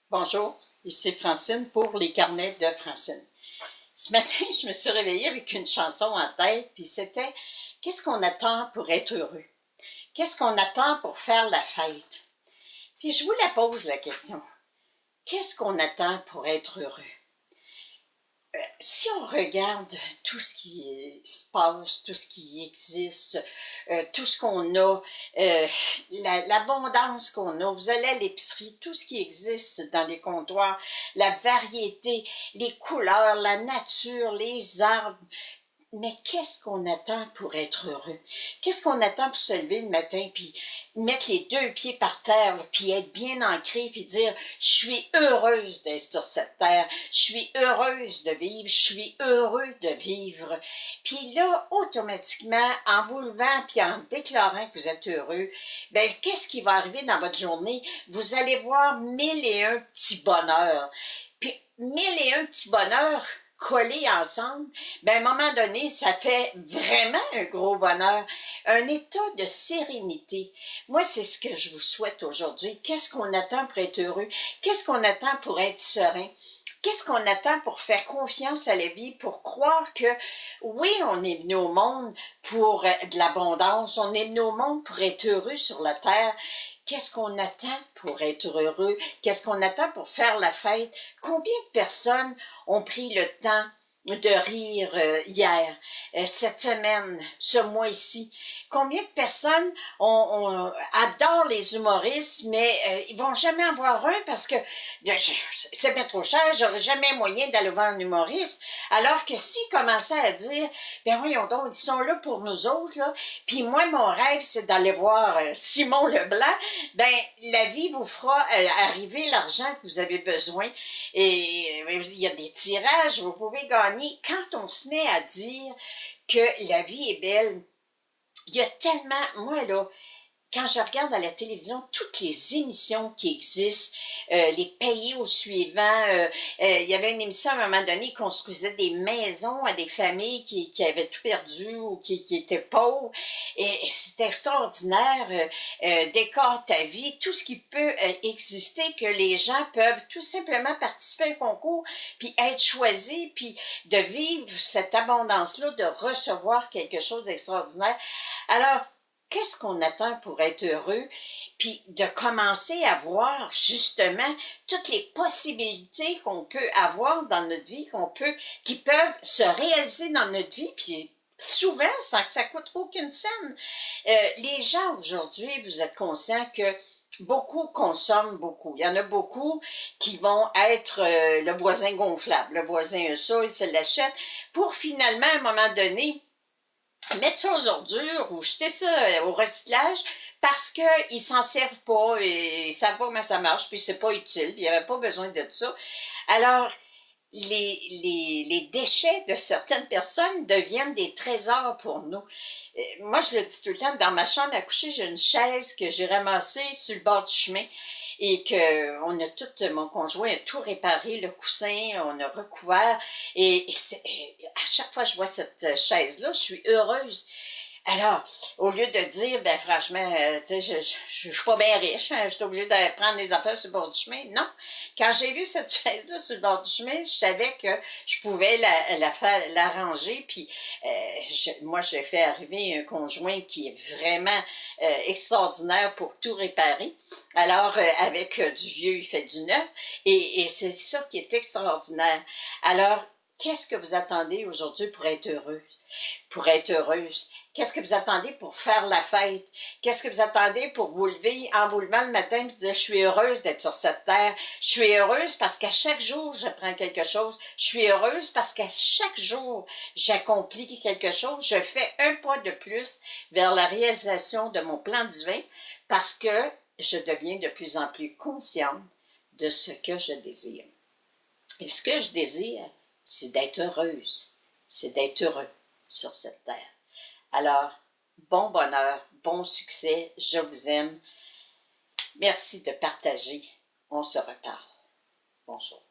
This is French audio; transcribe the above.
Bonjour, ici Francine pour les carnets de Francine. Ce matin, je me suis réveillée avec une chanson en tête, puis c'était « Qu'est-ce qu'on attend pour être heureux? Qu'est-ce qu'on attend pour faire la fête? » Puis je vous la pose la question. Qu'est-ce qu'on attend pour être heureux? Si on regarde tout ce qui se passe, tout ce qui existe, tout ce qu'on a, l'abondance qu'on a, vous allez à l'épicerie, tout ce qui existe dans les comptoirs, la variété, les couleurs, la nature, les arbres, mais qu'est-ce qu'on attend pour être heureux? Qu'est-ce qu'on attend pour se lever le matin, puis mettre les deux pieds par terre, puis être bien ancré, puis dire « Je suis heureuse d'être sur cette terre, je suis heureuse de vivre, je suis heureux de vivre. » Puis là, automatiquement, en vous levant, puis en déclarant que vous êtes heureux, ben qu'est-ce qui va arriver dans votre journée? Vous allez voir 1001 petits bonheurs. Puis 1001 petits bonheurs collés ensemble, ben à un moment donné, ça fait vraiment un gros bonheur, un état de sérénité. Moi, c'est ce que je vous souhaite aujourd'hui. Qu'est-ce qu'on attend pour être heureux? Qu'est-ce qu'on attend pour être serein? Qu'est-ce qu'on attend pour faire confiance à la vie, pour croire que, oui, on est venu au monde pour de l'abondance, on est venu au monde pour être heureux sur la terre. Qu'est-ce qu'on attend pour être heureux? Qu'est-ce qu'on attend pour faire la fête? Combien de personnes ont pris le temps de rire hier, cette semaine, ce mois-ci? Combien de personnes adorent les humoristes, mais ils vont jamais en voir un parce que c'est bien trop cher, j'aurais jamais moyen d'aller voir un humoriste. Alors que s'ils commençaient à dire, ben voyons donc, ils sont là pour nous autres, là, puis moi, mon rêve, c'est d'aller voir Simon Leblanc, ben la vie vous fera arriver l'argent que vous avez besoin. Et il y a des tirages, vous pouvez gagner. Quand on se met à dire que la vie est belle, il y a tellement, moi là, quand je regarde à la télévision toutes les émissions qui existent, les pays au suivant, il y avait une émission à un moment donné qui construisait des maisons à des familles qui avaient tout perdu ou qui étaient pauvres. Et c'est extraordinaire. Décore ta vie, tout ce qui peut exister, que les gens peuvent tout simplement participer à un concours, puis être choisis, puis de vivre cette abondance-là, de recevoir quelque chose d'extraordinaire. Alors, qu'est-ce qu'on attend pour être heureux? Puis de commencer à voir justement toutes les possibilités qu'on peut avoir dans notre vie, qui peuvent se réaliser dans notre vie, puis souvent sans que ça coûte aucune scène. Les gens aujourd'hui, vous êtes conscients que beaucoup consomment beaucoup. Il y en a beaucoup qui vont être le voisin gonflable. Le voisin a ça, il se l'achète pour finalement, à un moment donné, mettre ça aux ordures ou jeter ça au recyclage parce qu'ils s'en servent pas et ils savent pas comment ça marche, puis c'est pas utile, puis il n'y avait pas besoin de ça. Alors, les déchets de certaines personnes deviennent des trésors pour nous. Moi, je le dis tout le temps, dans ma chambre à coucher, j'ai une chaise que j'ai ramassée sur le bord du chemin et que mon conjoint a tout réparé, le coussin, on a recouvert. Et à chaque fois que je vois cette chaise-là, je suis heureuse. Alors, au lieu de dire, ben franchement, tu sais, je suis pas bien riche, hein, je suis obligée de prendre les affaires sur le bord du chemin. Non, quand j'ai vu cette chaise-là sur le bord du chemin, je savais que je pouvais la ranger. Puis, moi, j'ai fait arriver un conjoint qui est vraiment extraordinaire pour tout réparer. Alors, avec du vieux, il fait du neuf. Et c'est ça qui est extraordinaire. Alors, qu'est-ce que vous attendez aujourd'hui pour être heureux? Pour être heureuse? Qu'est-ce que vous attendez pour faire la fête? Qu'est-ce que vous attendez pour vous lever en vous levant le matin et dire « Je suis heureuse d'être sur cette terre. Je suis heureuse parce qu'à chaque jour, j'apprends quelque chose. Je suis heureuse parce qu'à chaque jour, j'accomplis quelque chose. Je fais un pas de plus vers la réalisation de mon plan divin parce que je deviens de plus en plus consciente de ce que je désire. Et ce que je désire, c'est d'être heureuse. C'est d'être heureux sur cette terre. Alors, bon bonheur, bon succès, je vous aime. Merci de partager. On se reparle. Bonjour.